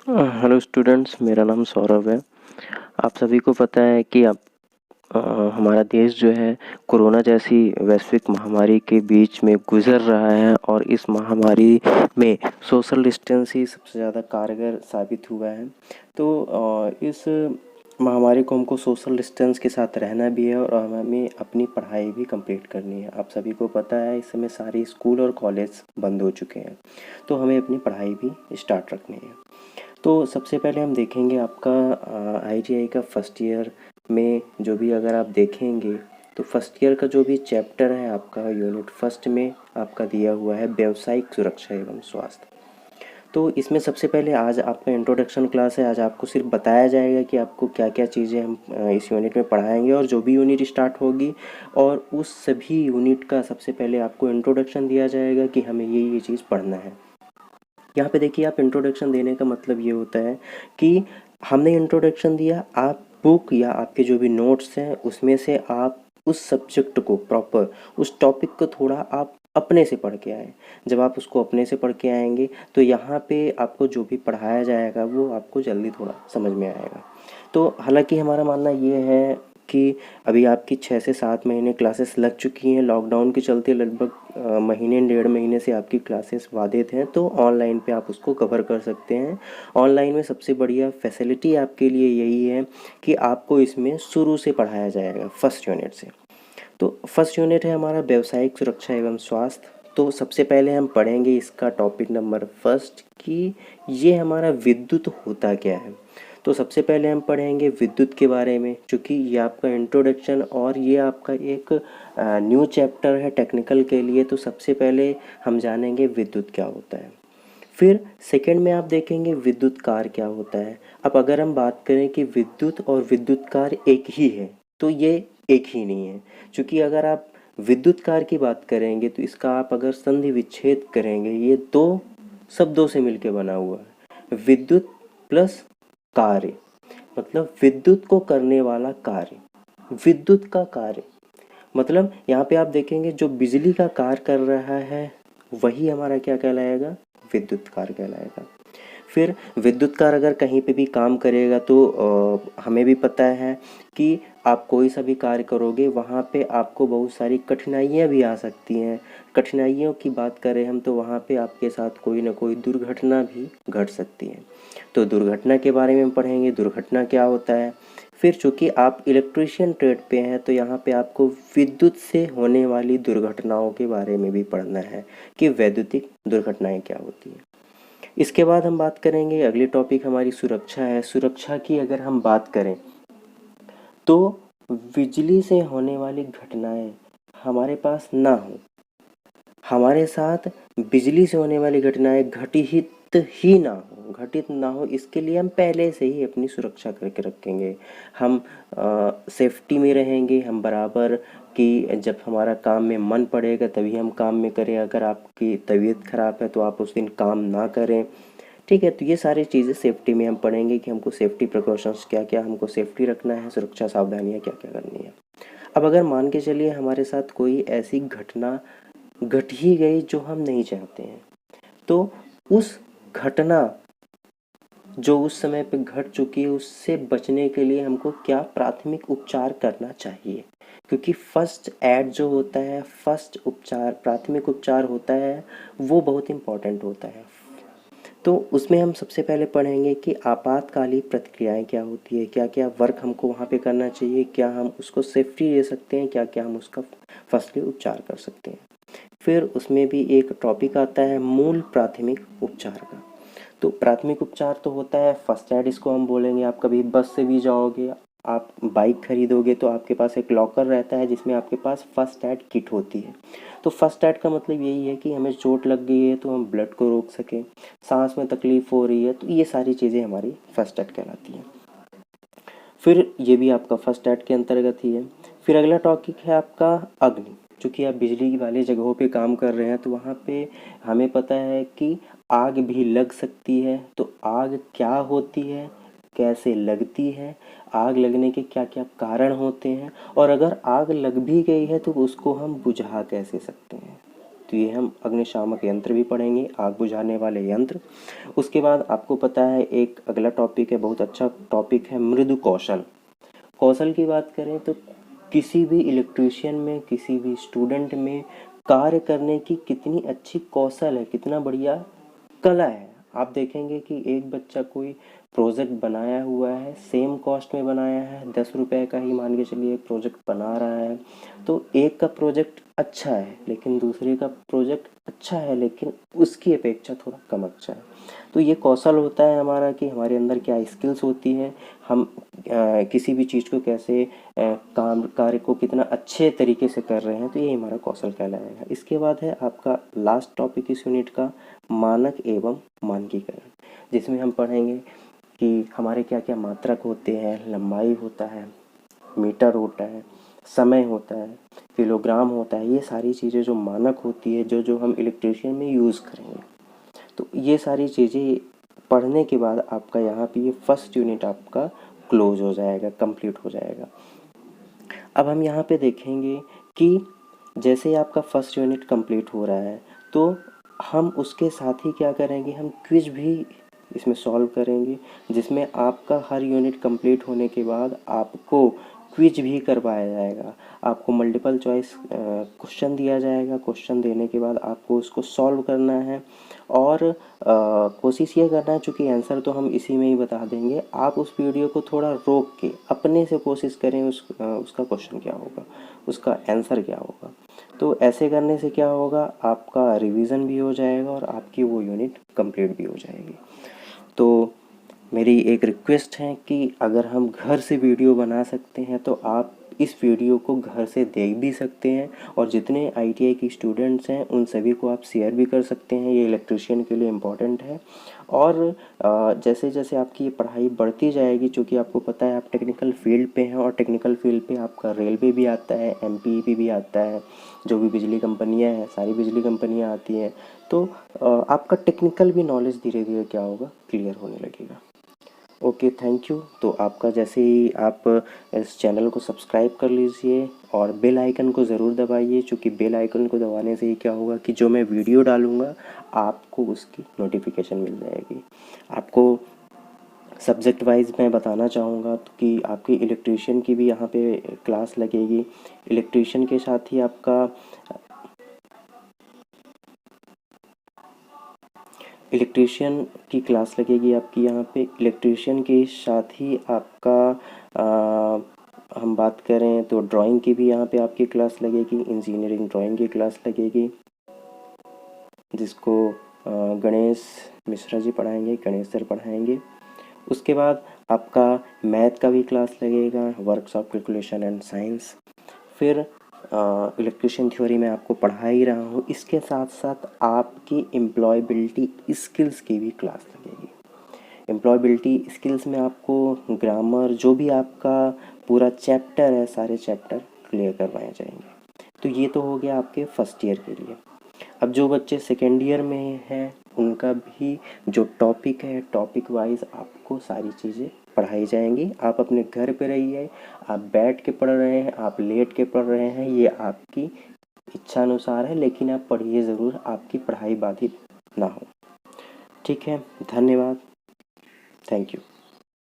Hello students, मेरा नाम सौरभ है। आप सभी को पता है कि अ, हमारा देश जो है कोरोना जैसी वैश्विक महामारी के बीच में गुजर रहा है और इस महामारी में सोशल डिस्टेंस ही सबसे ज़्यादा कारगर साबित हुआ है। तो इस महामारी को हमको सोशल डिस्टेंस के साथ रहना भी है और हमें अपनी पढ़ाई भी कंप्लीट करनी है। आप सभी को पता है इस समय सारी स्कूल और कॉलेज बंद हो चुके हैं, तो हमें अपनी पढ़ाई भी स्टार्ट रखनी है। तो सबसे पहले हम देखेंगे आपका आईटीआई का फर्स्ट ईयर में जो भी अगर आप देखेंगे तो फर्स्ट ईयर का जो भी चैप्टर है आपका यूनिट फर्स्ट में आपका दिया हुआ है व्यावसायिक सुरक्षा एवं स्वास्थ्य। तो इसमें सबसे पहले आज आपका इंट्रोडक्शन क्लास है। आज आपको सिर्फ बताया जाएगा कि आपको क्या क्या चीज़ें हम इस यूनिट में पढ़ाएंगे और जो भी यूनिट स्टार्ट होगी और उस सभी यूनिट का सबसे पहले आपको इंट्रोडक्शन दिया जाएगा कि हमें ये चीज़ पढ़ना है। यहाँ पे देखिए, आप इंट्रोडक्शन देने का मतलब ये होता है कि हमने इंट्रोडक्शन दिया, आप बुक या आपके जो भी नोट्स हैं उसमें से आप उस सब्जेक्ट को प्रॉपर, उस टॉपिक को थोड़ा आप अपने से पढ़ के आएँ। जब आप उसको अपने से पढ़ के आएंगे तो यहाँ पे आपको जो भी पढ़ाया जाएगा वो आपको जल्दी थोड़ा समझ में आएगा। तो हालांकि हमारा मानना ये है कि अभी आपकी 6 से 7 महीने क्लासेस लग चुकी हैं। लॉकडाउन के चलते लगभग महीने 1.5 महीने से आपकी क्लासेस बाधित हैं, तो ऑनलाइन पे आप उसको कवर कर सकते हैं। ऑनलाइन में सबसे बढ़िया फैसिलिटी आपके लिए यही है कि आपको इसमें शुरू से पढ़ाया जाएगा फर्स्ट यूनिट से। तो फर्स्ट यूनिट है हमारा व्यावसायिक सुरक्षा एवं स्वास्थ्य। तो सबसे पहले हम पढ़ेंगे इसका टॉपिक नंबर फर्स्ट कि ये हमारा विद्युत होता क्या है। तो सबसे पहले हम पढ़ेंगे विद्युत के बारे में, क्योंकि ये आपका इंट्रोडक्शन और ये आपका एक न्यू चैप्टर है टेक्निकल के लिए। तो सबसे पहले हम जानेंगे विद्युत क्या होता है। फिर सेकंड में आप देखेंगे विद्युत कार्य क्या होता है। अब अगर हम बात करें कि विद्युत और विद्युत कार्य एक ही है, तो ये एक ही नहीं है। क्योंकि अगर आप विद्युत कार्य की बात करेंगे तो इसका आप अगर संधि विच्छेद करेंगे, ये दो शब्दों से मिलकर बना हुआ है, विद्युत प्लस कार्य, मतलब विद्युत को करने वाला कार्य, विद्युत का कार्य। मतलब यहाँ पे आप देखेंगे जो बिजली का कार्य कर रहा है वही हमारा क्या कहलाएगा, विद्युत कार्य कहलाएगा। फिर विद्युत कार्य अगर कहीं पे भी काम करेगा तो हमें भी पता है कि आप कोई सा भी कार्य करोगे वहाँ पे आपको बहुत सारी कठिनाइयाँ भी आ सकती हैं। कठिनाइयों की बात करें हम तो वहाँ पे आपके साथ कोई ना कोई दुर्घटना भी घट सकती है। तो दुर्घटना के बारे में पढ़ेंगे, दुर्घटना क्या होता है। फिर चूँकि आप इलेक्ट्रीशियन ट्रेड पे हैं तो यहाँ पे आपको विद्युत से होने वाली दुर्घटनाओं के बारे में भी पढ़ना है कि वैद्युतिक दुर्घटनाएं क्या होती हैं। इसके बाद हम बात करेंगे, अगली टॉपिक हमारी सुरक्षा है। सुरक्षा की अगर हम बात करें तो बिजली से होने वाली घटनाएं हमारे पास ना हो, हमारे साथ बिजली से होने वाली घटनाएं घटित ना हो, इसके लिए हम पहले से ही अपनी सुरक्षा करके रखेंगे। हम सेफ्टी में रहेंगे, हम बराबर कि जब हमारा काम में मन पड़ेगा तभी हम काम में करें। अगर आपकी तबीयत ख़राब है तो आप उस दिन काम ना करें, ठीक है। तो ये सारी चीज़ें सेफ्टी में हम पढ़ेंगे कि हमको सेफ्टी प्रिकॉशंस क्या क्या हमको सेफ्टी रखना है, सुरक्षा सावधानियाँ क्या क्या करनी है। अब अगर मान के चलिए हमारे साथ कोई ऐसी घटना घट ही गई जो हम नहीं चाहते हैं, तो उस घटना जो उस समय पे घट चुकी है उससे बचने के लिए हमको क्या प्राथमिक उपचार करना चाहिए। क्योंकि फर्स्ट एड जो होता है, फर्स्ट उपचार, प्राथमिक उपचार होता है, वो बहुत इम्पॉर्टेंट होता है। तो उसमें हम सबसे पहले पढ़ेंगे कि आपातकालीन प्रतिक्रियाएं क्या होती है, क्या क्या वर्क हमको वहाँ पे करना चाहिए, क्या हम उसको सेफ्टी दे सकते हैं, क्या क्या हम उसका फर्स्टली उपचार कर सकते हैं। फिर उसमें भी एक टॉपिक आता है मूल प्राथमिक उपचार का। तो प्राथमिक उपचार तो होता है फर्स्ट एड, इसको हम बोलेंगे। आप कभी बस से भी जाओगे, आप बाइक खरीदोगे तो आपके पास एक लॉकर रहता है जिसमें आपके पास फर्स्ट एड किट होती है। तो फर्स्ट एड का मतलब यही है कि हमें चोट लग गई है तो हम ब्लड को रोक सकें, सांस में तकलीफ हो रही है, तो ये सारी चीज़ें हमारी फर्स्ट एड कहलाती हैं। फिर ये भी आपका फर्स्ट एड के अंतर्गत ही है। फिर अगला टॉपिक है आपका अग्नि। चूँकि आप बिजली वाली जगहों पे काम कर रहे हैं तो वहाँ पे हमें पता है कि आग भी लग सकती है। तो आग क्या होती है, कैसे लगती है, आग लगने के क्या क्या कारण होते हैं, और अगर आग लग भी गई है तो उसको हम बुझा कैसे सकते हैं। तो ये हम अग्निशामक यंत्र भी पढ़ेंगे, आग बुझाने वाले यंत्र। उसके बाद आपको पता है एक अगला टॉपिक है, बहुत अच्छा टॉपिक है, मृदु कौशल। कौशल की बात करें तो किसी भी इलेक्ट्रीशियन में, किसी भी स्टूडेंट में कार्य करने की कितनी अच्छी कौशल है, कितना बढ़िया कला है। आप देखेंगे कि एक बच्चा कोई प्रोजेक्ट बनाया हुआ है, सेम कॉस्ट में बनाया है, 10 रुपये का ही मान के चलिए एक प्रोजेक्ट बना रहा है, तो एक का प्रोजेक्ट अच्छा है लेकिन दूसरे का प्रोजेक्ट अच्छा है लेकिन उसकी अपेक्षा थोड़ा कम अच्छा है। तो ये कौशल होता है हमारा कि हमारे अंदर क्या स्किल्स होती हैं, हम किसी भी चीज़ को कैसे काम कार्य को कितना अच्छे तरीके से कर रहे हैं, तो ये हमारा कौशल कहलाएगा। इसके बाद है आपका लास्ट टॉपिक इस यूनिट का, मानक एवं मानकीकरण, जिसमें हम पढ़ेंगे कि हमारे क्या क्या मात्रक होते हैं, लंबाई होता है, मीटर होता है, समय होता है, किलोग्राम होता है, ये सारी चीज़ें जो मानक होती है, जो जो हम इलेक्ट्रीशियन में यूज़ करेंगे। तो ये सारी चीज़ें पढ़ने के बाद आपका यहाँ पे ये फर्स्ट यूनिट आपका क्लोज हो जाएगा, कंप्लीट हो जाएगा। अब हम यहाँ पे देखेंगे कि जैसे ही आपका फर्स्ट यूनिट कंप्लीट हो रहा है तो हम उसके साथ ही क्या करेंगे, हम क्विज भी इसमें सॉल्व करेंगे, जिसमें आपका हर यूनिट कंप्लीट होने के बाद आपको क्विज भी करवाया जाएगा। आपको मल्टीपल चॉइस क्वेश्चन दिया जाएगा, क्वेश्चन देने के बाद आपको उसको सॉल्व करना है और कोशिश ये करना है, चूँकि आंसर तो हम इसी में ही बता देंगे, आप उस वीडियो को थोड़ा रोक के अपने से कोशिश करें उसका क्वेश्चन क्या होगा, उसका आंसर क्या होगा। तो ऐसे करने से क्या होगा, आपका रिवीजन भी हो जाएगा और आपकी वो यूनिट कंप्लीट भी हो जाएगी। तो मेरी एक रिक्वेस्ट है कि अगर हम घर से वीडियो बना सकते हैं तो आप इस वीडियो को घर से देख भी सकते हैं और जितने आईटीआई की स्टूडेंट्स हैं उन सभी को आप शेयर भी कर सकते हैं। ये इलेक्ट्रीशियन के लिए इम्पॉर्टेंट है। और जैसे जैसे आपकी ये पढ़ाई बढ़ती जाएगी, चूँकि आपको पता है आप टेक्निकल फील्ड पे हैं और टेक्निकल फील्ड पे आपका रेलवे भी आता है, एमपीईपी भी आता है, जो भी बिजली कंपनियाँ हैं सारी बिजली कंपनियाँ आती हैं, तो आपका टेक्निकल भी नॉलेज धीरे धीरे क्या होगा, क्लियर होने लगेगा। Okay, thank you. तो आपका जैसे ही आप इस चैनल को सब्सक्राइब कर लीजिए और बेल आइकन को ज़रूर दबाइए, क्योंकि बेल आइकन को दबाने से ही क्या होगा कि जो मैं वीडियो डालूँगा आपको उसकी नोटिफिकेशन मिल जाएगी। आपको सब्जेक्ट वाइज मैं बताना चाहूँगा तो कि आपकी इलेक्ट्रीशियन की भी यहाँ पे क्लास लगेगी। इलेक्ट्रीशियन के साथ ही आपका इलेक्ट्रीशियन की क्लास लगेगी आपकी यहाँ पे। इलेक्ट्रीशियन के साथ ही आपका हम बात करें तो ड्राइंग की भी यहाँ पे आपकी क्लास लगेगी, इंजीनियरिंग ड्राइंग की क्लास लगेगी, जिसको गणेश मिश्रा जी पढ़ाएंगे, गणेश सर पढ़ाएंगे। उसके बाद आपका मैथ का भी क्लास लगेगा, वर्कशॉप कैलकुलेशन एंड साइंस। फिर इलेक्ट्रीशियन थ्योरी में आपको पढ़ा ही रहा हूँ, इसके साथ साथ आपकी एम्प्लॉयबिलिटी स्किल्स की भी क्लास लगेगी। एम्प्लॉयबिलिटी स्किल्स में आपको ग्रामर, जो भी आपका पूरा चैप्टर है, सारे चैप्टर क्लियर करवाए जाएंगे। तो ये तो हो गया आपके फर्स्ट ईयर के लिए। अब जो बच्चे सेकेंड ईयर में हैं उनका भी जो टॉपिक है, टॉपिक वाइज आपको सारी चीज़ें पढ़ाई जाएंगी। आप अपने घर पे रहिए, आप बैठ के पढ़ रहे हैं, आप लेट के पढ़ रहे हैं, ये आपकी इच्छा अनुसार है, लेकिन आप पढ़िए ज़रूर, आपकी पढ़ाई बाधित ना हो। ठीक है, धन्यवाद, थैंक यू।